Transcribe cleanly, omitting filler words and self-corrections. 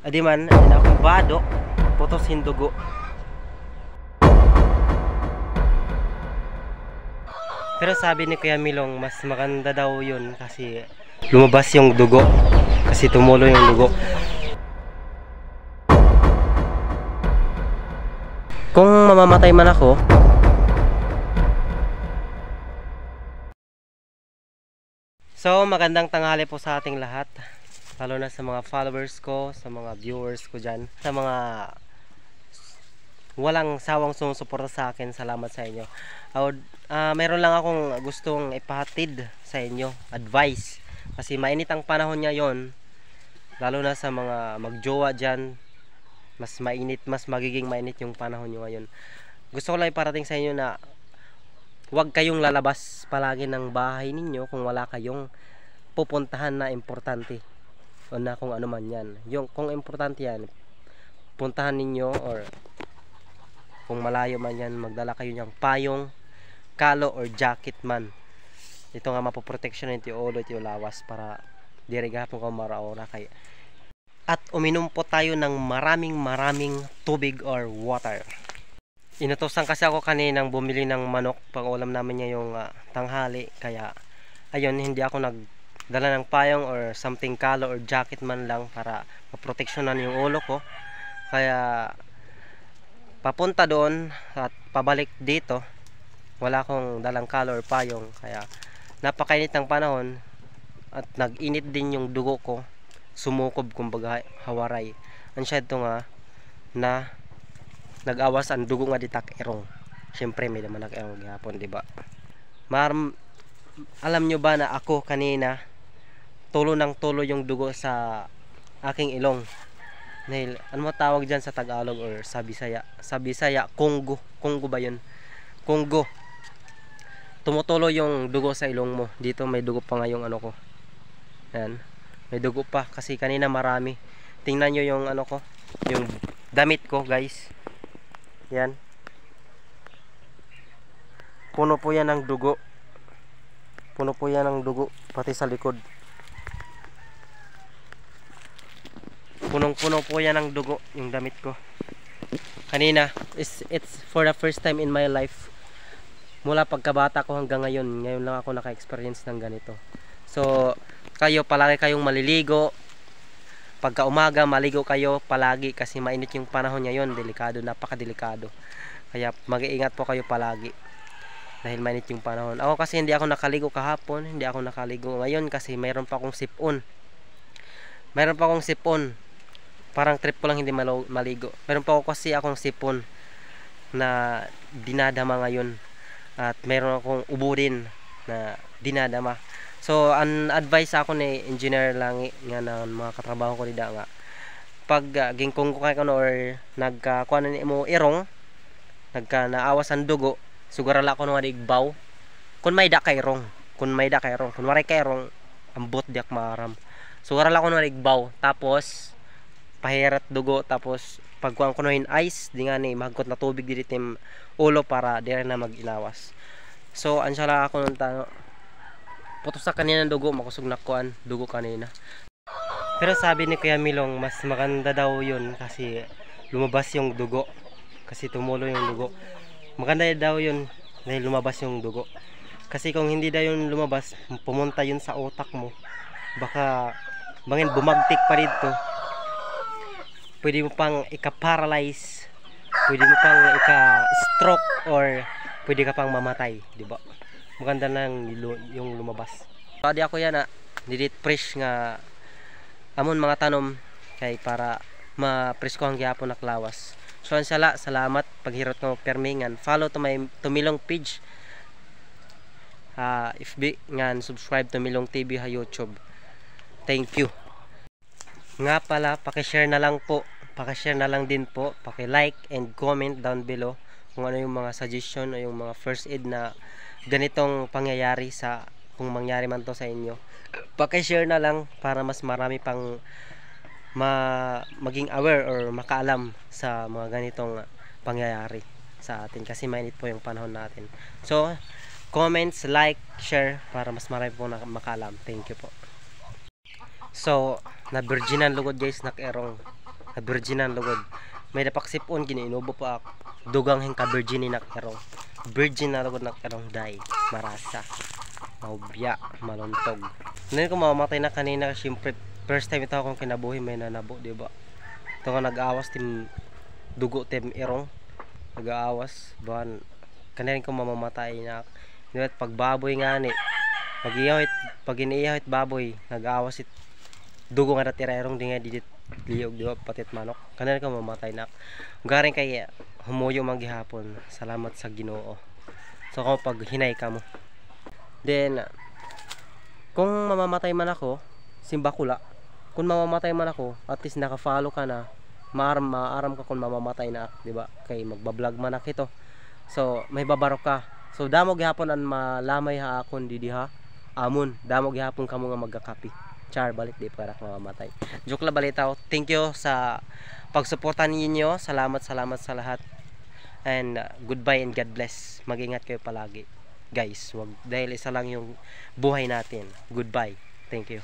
Adi man, na akong bado, putos hindugo. Pero sabi ni Kuya Milong, mas maganda daw yun kasi lumabas yung dugo. Kasi tumulo yung dugo. Kung mamamatay man ako, so magandang tanghali po sa ating lahat. Lalo na sa mga followers ko, sa mga viewers ko dyan, sa mga walang sawang sumusuporta sa akin. Salamat sa inyo. Meron lang akong gustong ipahatid sa inyo, advice. Kasi mainit ang panahon ngayon, lalo na sa mga magjowa dyan. Mas mainit, mas magiging mainit yung panahon nyo ngayon. Gusto ko lang iparating sa inyo na huwag kayong lalabas palagi ng bahay ninyo kung wala kayong pupuntahan na importante o na kung ano man yan. Yung kung importante yan, puntahan ninyo, or kung malayo man yan, magdala kayo ng payong, kalo or jacket man. Ito nga mapoprotection ng ulo at lawas para diriga po kung maraora kay. At uminom po tayo ng maraming tubig or water. Inutosan kasi ako kaninang bumili ng manok pang ulam namin niya yung tanghali. Kaya ayun, hindi ako nagdala ng payong or something kalo or jacket man lang para maproteksyonan yung ulo ko. Kaya papunta doon at pabalik dito, wala akong dalang kalo or payong. Kaya napakainit ng panahon at nag-init din yung dugo ko, sumukob kumbaga, hawaray. Ansya ito nga na nag-awas ang dugo nga ditak erong. Siyempre may naman erong gihapon, di ba? Alam nyo ba na ako kanina tulo ng tulo yung dugo sa aking ilong? Dahil, ano mo tawag dyan sa Tagalog or sa Bisaya? Sa Bisaya, Congo. Congo ba yun? Congo. Tumutulo yung dugo sa ilong mo. Dito may dugo pa nga yung ano ko. Yan. May dugo pa kasi kanina marami. Tingnan nyo yung ano ko. Yung damit ko, guys. Yan. Puno po yan ng dugo. Puno po yan ng dugo. Pati sa likod. Punong-puno po yan ng dugo yung damit ko. Kanina, it's for the first time in my life. Mula pagkabata ko hanggang ngayon lang ako naka-experience ng ganito. So, kayo palagi kayong maliligo. Pagka umaga, maligo kayo palagi kasi mainit yung panahon ngayon. Delikado, napakadelikado. Kaya mag-iingat po kayo palagi. Dahil mainit yung panahon. Ako kasi hindi ako nakaligo kahapon. Hindi ako nakaligo ngayon kasi mayroon pa akong sipon. Mayroon pa akong sipon. Parang trip ko lang hindi maligo. Meron pa ako kasi akong sipon na dinadama ngayon. At meron akong ubo din na dinadama. So, an advice ako ni engineer lang nga ng mga katrabaho ko nila nga. Pag gingkong ko kayo or nagkakuha na mo irong, nagka-naawas ang dugo, sugarala ko nung igbaw. Kung may da kayrong. Kung waray kayrong, ambot diak maram. Sugarala ko nung igbaw. Tapos, pahirat dugo, tapos pagkuhan ko nohin ice di nga ni magkot na tubig dito tim ulo para dire na mag-inawas. So ansala ako nung putos sa kanina ng dugo, makusog na kuan dugo kanina. Pero sabi ni Kuya Milong, mas maganda daw yun kasi lumabas yung dugo, kasi tumulo yung dugo. Maganda daw yun dahil lumabas yung dugo, kasi kung hindi daw yun lumabas, pumunta yun sa utak mo, baka bangin bumagtik pa dito. Pwede mo pang ika-paralyze, pwede mo pang ika-stroke, or pwede ka pang mamatay, di ba? Maganda lang yung lumabas. Pwede ako yan nidit fresh nga amon mga tanom kay para ma-fresh ko ang gyapon naklawas. So ansala, salamat paghirot ko permingan. Follow to my Tumilong page. FB ngan subscribe to Milong TV ha YouTube. Thank you. Nga pala, paki-share na lang po. Paki-share na lang din po. Paki-like and comment down below kung ano yung mga suggestion o yung mga first aid na ganitong pangyayari sa kung mangyari man to sa inyo. Paki-share na lang para mas marami pang maging aware or makaalam sa mga ganitong pangyayari sa atin kasi mainit po yung panahon natin. So, comments, like, share para mas marami po na makaalam. Thank you po. So, na virginan lugod guys, nakerong virginan lugod. May napaksipon gini inubo pa ako. Dugang hing ka virgin na karong. Virgin na lugod na karong day. Marasa. Maubya, maluntog. Hindi ko mamamatay na kanina kasi first time ito akong kinabuhi may nanabo, di ba? Ito nga nag-aawas tim dugo tim irong. Nag-aawas ban kanina ko mamamatay na. Diba pag baboy nga ni pag iniihawit baboy, nag-aawas it dugo nga natira irong di nga didit liyog, di ba? Patit manok. Kanina ko mamamatay na. Garing kay humuyo man gihapon. Salamat sa Ginoo. So kung pag hinay ka mo. Then kung mamamatay man ako, simba kula. Kung mamamatay man ako, at least naka-follow ka na. Maaram ka kung mamamatay na, di ba? Kay magba-vlog man ako ito. So may babarok ka. So damo gihapon an malamay ha akon didi ha. Amon, damo gihapon kamo nga magkakapi. Char balik di para mamamatay. Joke la balita. Thank you sa pagsuporta ninyo. Salamat sa lahat. And goodbye and God bless. Mag-ingat kayo palagi. Guys, wag dahil isa lang yung buhay natin. Goodbye. Thank you.